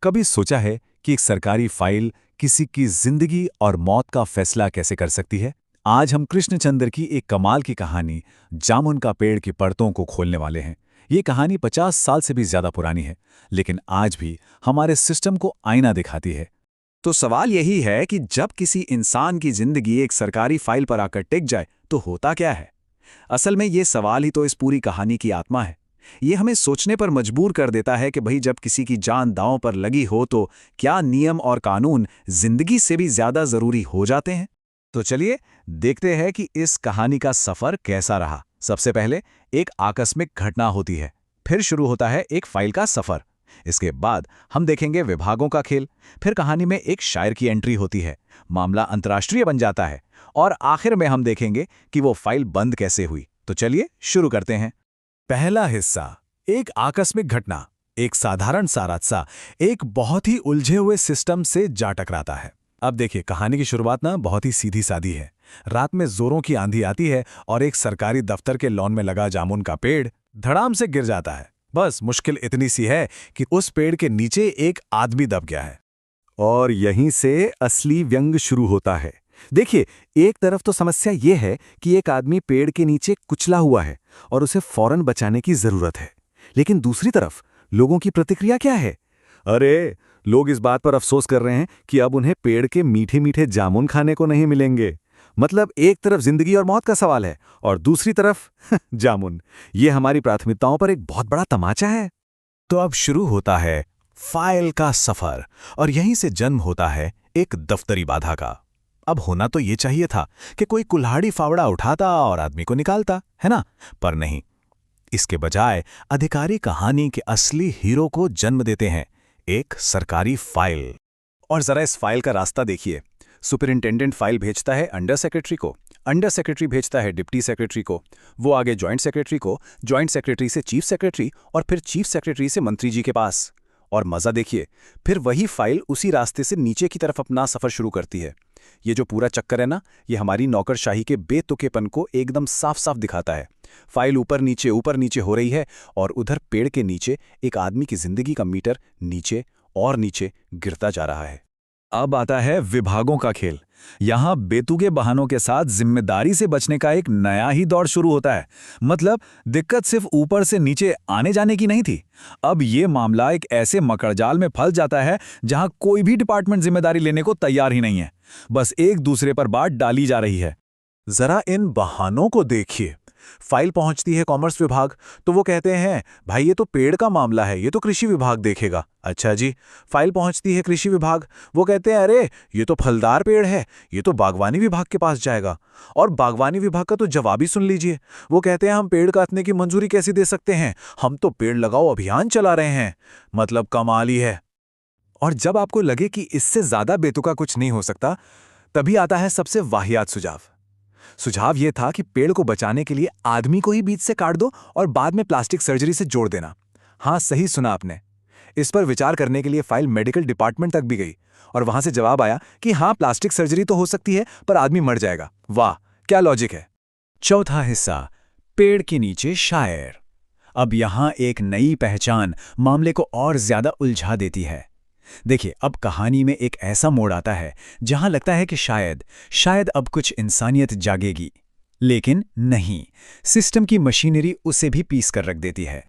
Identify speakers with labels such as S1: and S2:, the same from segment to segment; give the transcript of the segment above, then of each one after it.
S1: कभी सोचा है कि एक सरकारी फाइल किसी की जिंदगी और मौत का फैसला कैसे कर सकती है? आज हम कृष्णचंद्र की एक कमाल की कहानी जामुन का पेड़ की परतों को खोलने वाले हैं। ये कहानी 50 साल से भी ज्यादा पुरानी है, लेकिन आज भी हमारे सिस्टम को आईना दिखाती है।
S2: तो सवाल यही है कि जब किसी इंसान की जिंदगी एक सरकारी फाइल पर आकर टिक जाए तो होता क्या है। असल में ये सवाल ही तो इस पूरी कहानी की आत्मा है। ये हमें सोचने पर मजबूर कर देता है कि भाई जब किसी की जान दांव पर लगी हो तो क्या नियम और कानून जिंदगी से भी ज्यादा जरूरी हो जाते हैं। तो चलिए देखते हैं कि इस कहानी का सफर कैसा रहा। सबसे पहले एक आकस्मिक घटना होती है, फिर शुरू होता है एक फाइल का सफर। इसके बाद हम देखेंगे विभागों का खेल, फिर कहानी में एक शायर की एंट्री होती है, मामला अंतर्राष्ट्रीय बन जाता है और आखिर में हम देखेंगे कि वो फाइल बंद कैसे हुई। तो चलिए शुरू करते हैं।
S1: पहला हिस्सा, एक आकस्मिक घटना। एक साधारण सा हादसा एक बहुत ही उलझे हुए सिस्टम से जा टकराता है। अब देखिए, कहानी की शुरुआत ना बहुत ही सीधी सादी है। रात में जोरों की आंधी आती है और एक सरकारी दफ्तर के लॉन में लगा जामुन का पेड़ धड़ाम से गिर जाता है। बस मुश्किल इतनी सी है कि उस पेड़ के नीचे एक आदमी दब गया है।
S3: और यहीं से असली व्यंग शुरू होता है। देखिए, एक तरफ तो समस्या ये है कि एक आदमी पेड़ के नीचे कुचला हुआ है और उसे फौरन बचाने की जरूरत है, लेकिन दूसरी तरफ लोगों की प्रतिक्रिया क्या है? अरे, लोग इस बात पर अफसोस कर रहे हैं कि अब उन्हें पेड़ के मीठे मीठे जामुन खाने को नहीं मिलेंगे। मतलब एक तरफ जिंदगी और मौत का सवाल है और दूसरी तरफ जामुन। ये हमारी प्राथमिकताओं पर एक बहुत बड़ा तमाचा है।
S1: तो अब शुरू होता है फाइल का सफर और यहीं से जन्म होता है एक दफ्तरी बाधा का। अब होना तो ये चाहिए था कि कोई कुल्हाड़ी फावड़ा उठाता और आदमी को निकालता, है ना? पर नहीं, इसके बजाय अधिकारी कहानी के असली हीरो को जन्म देते हैं, एक सरकारी फाइल।
S2: और जरा इस फाइल का रास्ता देखिए। सुपरिंटेंडेंट फाइल भेजता है अंडर सेक्रेटरी को, अंडर सेक्रेटरी भेजता है डिप्टी सेक्रेटरी को, वो आगे जॉइंट सेक्रेटरी को, जॉइंट सेक्रेटरी से चीफ सेक्रेटरी और फिर चीफ सेक्रेटरी से मंत्री जी के पास। और मजा देखिए, फिर वही फाइल उसी रास्ते से नीचे की तरफ अपना सफर शुरू करती है। ये जो पूरा चक्कर है ना, ये हमारी नौकरशाही के बेतुकेपन को एकदम साफ साफ दिखाता है। फाइल ऊपर नीचे हो रही है और उधर पेड़ के नीचे एक आदमी की जिंदगी का मीटर नीचे और नीचे गिरता जा रहा है।
S1: अब आता है विभागों का खेल। यहां बेतुके बहानों के साथ जिम्मेदारी से बचने का एक नया ही दौर शुरू होता है। मतलब दिक्कत सिर्फ ऊपर से नीचे आने जाने की नहीं थी। अब ये मामला एक ऐसे मकड़जाल में फंस जाता है जहां कोई भी डिपार्टमेंट जिम्मेदारी लेने को तैयार ही नहीं है। बस एक दूसरे पर बात डाली जा रही है।
S2: जरा इन बहानों को देखिए। फाइल पहुंचती है कॉमर्स विभाग तो वो कहते हैं भाई ये तो पेड़ का मामला है, ये तो कृषि विभाग देखेगा। अच्छा जी। फाइल पहुंचती है कृषि विभाग, वो कहते हैं अरे ये तो फलदार पेड़ है, ये तो बागवानी विभाग के पास जाएगा। और बागवानी विभाग का तो जवाब ही सुन लीजिए। वो कहते हैं हम पेड़ काटने की मंजूरी कैसे दे सकते हैं, हम तो पेड़ लगाओ अभियान चला रहे हैं। मतलब कमाल ही है।
S1: और जब आपको लगे कि इससे ज्यादा बेतुका कुछ नहीं हो सकता, तभी आता है सबसे वाहियात सुझाव। सुझाव यह था कि पेड़ को बचाने के लिए आदमी को ही बीच से काट दो और बाद में प्लास्टिक सर्जरी से जोड़ देना। हाँ, सही सुना आपने। इस पर विचार करने के लिए फाइल मेडिकल डिपार्टमेंट तक भी गई और वहां से जवाब आया कि हाँ, प्लास्टिक सर्जरी तो हो सकती है पर आदमी मर जाएगा। वाह, क्या लॉजिक है। चौथा हिस्सा, पेड़ के नीचे शायर। अब यहां एक नई पहचान मामले को और ज्यादा उलझा देती है। देखिए, अब कहानी में एक ऐसा मोड़ आता है जहां लगता है कि शायद अब कुछ इंसानियत जागेगी, लेकिन नहीं, सिस्टम की मशीनरी उसे भी पीस कर रख देती है।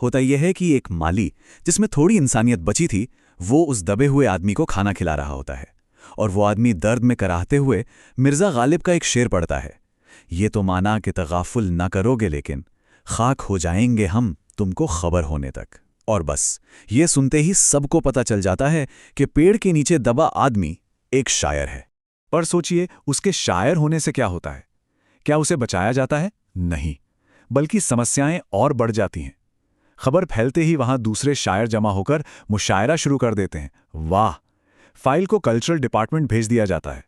S3: होता यह है कि एक माली जिसमें थोड़ी इंसानियत बची थी, वो उस दबे हुए आदमी को खाना खिला रहा होता है और वो आदमी दर्द में कराहते हुए मिर्जा गालिब का एक शेर पढ़ता है, ये तो माना कि तगाफुल ना करोगे लेकिन खाक हो जाएंगे हम तुमको खबर होने तक। और बस ये सुनते ही सबको पता चल जाता है कि पेड़ के नीचे दबा आदमी एक शायर है। पर सोचिए, उसके शायर होने से क्या होता है? क्या उसे बचाया जाता है? नहीं, बल्कि समस्याएं और बढ़ जाती हैं। खबर फैलते ही वहां दूसरे शायर जमा होकर मुशायरा शुरू कर देते हैं। वाह! फाइल को कल्चरल डिपार्टमेंट भेज दिया जाता है।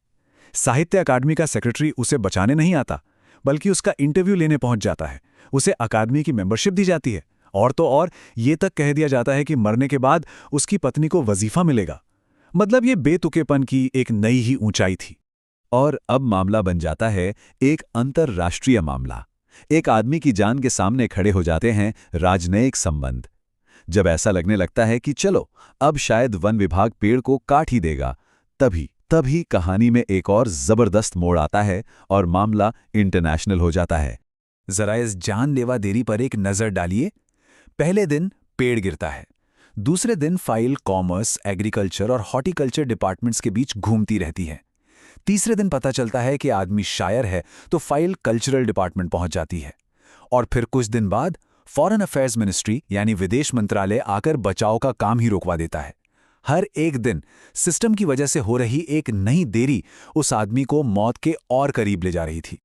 S3: साहित्य अकादमी का सेक्रेटरी उसे बचाने नहीं आता, बल्कि उसका इंटरव्यू लेने पहुंच जाता है। उसे अकादमी की मेंबरशिप दी जाती है और तो और ये तक कह दिया जाता है कि मरने के बाद उसकी पत्नी को वजीफा मिलेगा। मतलब ये बेतुकेपन की एक नई ही ऊंचाई थी। और अब मामला बन जाता है एक अंतर्राष्ट्रीय मामला। एक आदमी की जान के सामने खड़े हो जाते हैं राजनयिक संबंध। जब ऐसा लगने लगता है कि चलो अब शायद वन विभाग पेड़ को काट ही देगा, तभी कहानी में एक और जबरदस्त मोड़ आता है और मामला इंटरनेशनल हो जाता है।
S1: जरा इस जानलेवा देरी पर एक नजर डालिए। पहले दिन पेड़ गिरता है, दूसरे दिन फाइल कॉमर्स, एग्रीकल्चर और हॉर्टिकल्चर डिपार्टमेंट्स के बीच घूमती रहती है। तीसरे दिन पता चलता है कि आदमी शायर है तो फाइल कल्चरल डिपार्टमेंट पहुंच जाती है। और फिर कुछ दिन बाद फॉरेन अफेयर्स मिनिस्ट्री यानी विदेश मंत्रालय आकर बचाव का काम ही रोकवा देता है। हर एक दिन सिस्टम की वजह से हो रही एक नई देरी उस आदमी को मौत के और करीब ले जा रही थी।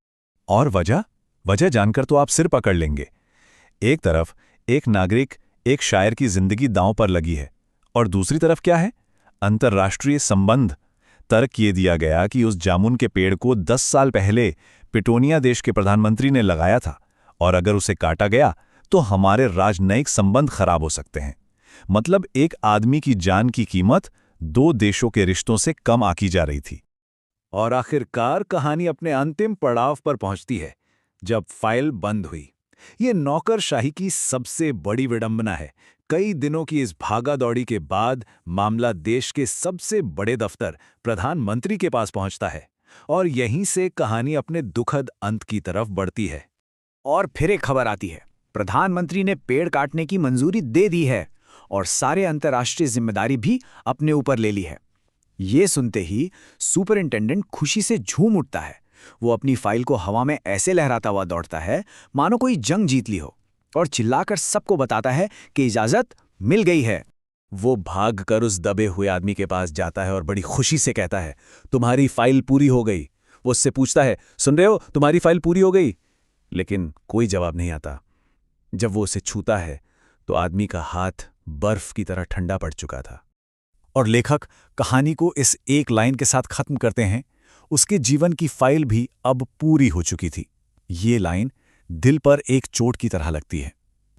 S2: और वजह जानकर तो आप सिर पकड़ लेंगे। एक तरफ एक नागरिक, एक शायर की जिंदगी दांव पर लगी है, और दूसरी तरफ क्या है? अंतर्राष्ट्रीय संबंध। तर्क ये दिया गया कि उस जामुन के पेड़ को 10 साल पहले पिटोनिया देश के प्रधानमंत्री ने लगाया था, और अगर उसे काटा गया तो हमारे राजनयिक संबंध खराब हो सकते हैं। मतलब एक आदमी की जान की कीमत 2 देशों के रिश्तों से कम आकी जा रही थी।
S1: और आखिरकार कहानी अपने अंतिम पड़ाव पर पहुंचती है जब फाइल बंद हुई। ये नौकरशाही की सबसे बड़ी विडंबना है। कई दिनों की इस भागादौड़ी के बाद मामला देश के सबसे बड़े दफ्तर प्रधानमंत्री के पास पहुंचता है, और यहीं से कहानी अपने दुखद अंत की तरफ बढ़ती है।
S4: और फिर एक खबर आती है, प्रधानमंत्री ने पेड़ काटने की मंजूरी दे दी है और सारे अंतर्राष्ट्रीय जिम्मेदारी भी अपने ऊपर ले ली है। ये सुनते ही सुपरिंटेंडेंट खुशी से झूम उठता है। वो अपनी फाइल को हवा में ऐसे लहराता हुआ दौड़ता है मानो कोई जंग जीत ली हो, और चिल्लाकर सबको बताता है कि इजाजत मिल गई है।
S3: वो भागकर उस दबे हुए आदमी के पास जाता है और बड़ी खुशी से कहता है, तुम्हारी फाइल पूरी हो गई। वो उससे पूछता है, सुन रहे हो, तुम्हारी फाइल पूरी हो गई? लेकिन कोई जवाब नहीं आता। जब वो उसे छूता है तो आदमी का हाथ बर्फ की तरह ठंडा पड़ चुका था।
S2: और लेखक कहानी को इस एक लाइन के साथ खत्म करते हैं, उसके जीवन की फाइल भी अब पूरी हो चुकी थी। ये लाइन दिल पर एक चोट की तरह लगती है।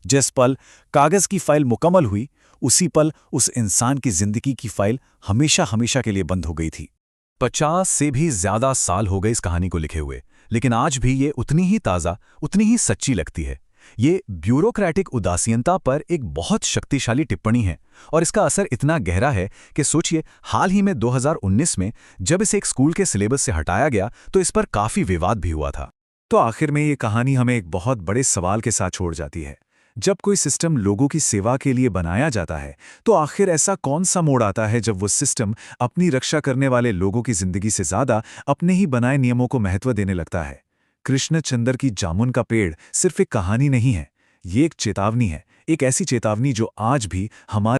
S2: जिस पल कागज की फाइल मुकम्मल हुई, उसी पल उस इंसान की जिंदगी की फाइल हमेशा हमेशा के लिए बंद हो गई थी। 50 से भी ज्यादा साल हो गए इस कहानी को लिखे हुए, लेकिन आज भी ये उतनी ही ताज़ा, उतनी ही सच्ची लगती है। ये ब्यूरोक्रेटिक उदासीनता पर एक बहुत शक्तिशाली टिप्पणी है, और इसका असर इतना गहरा है कि सोचिए, हाल ही में 2019 में जब इसे एक स्कूल के सिलेबस से हटाया गया तो इस पर काफी विवाद भी हुआ था। तो आखिर में ये कहानी हमें एक बहुत बड़े सवाल के साथ छोड़ जाती है। जब कोई सिस्टम लोगों की सेवा के लिए बनाया जाता है, तो आखिर ऐसा कौन सा मोड़ आता है जब वो सिस्टम अपनी रक्षा करने वाले लोगों की जिंदगी से ज्यादा अपने ही बनाए नियमों को महत्व देने लगता है? कृष्णचंद्र की जामुन का पेड़ सिर्फ एक कहानी नहीं है, ये एक चेतावनी है, एक ऐसी चेतावनी जो आज भी हमारे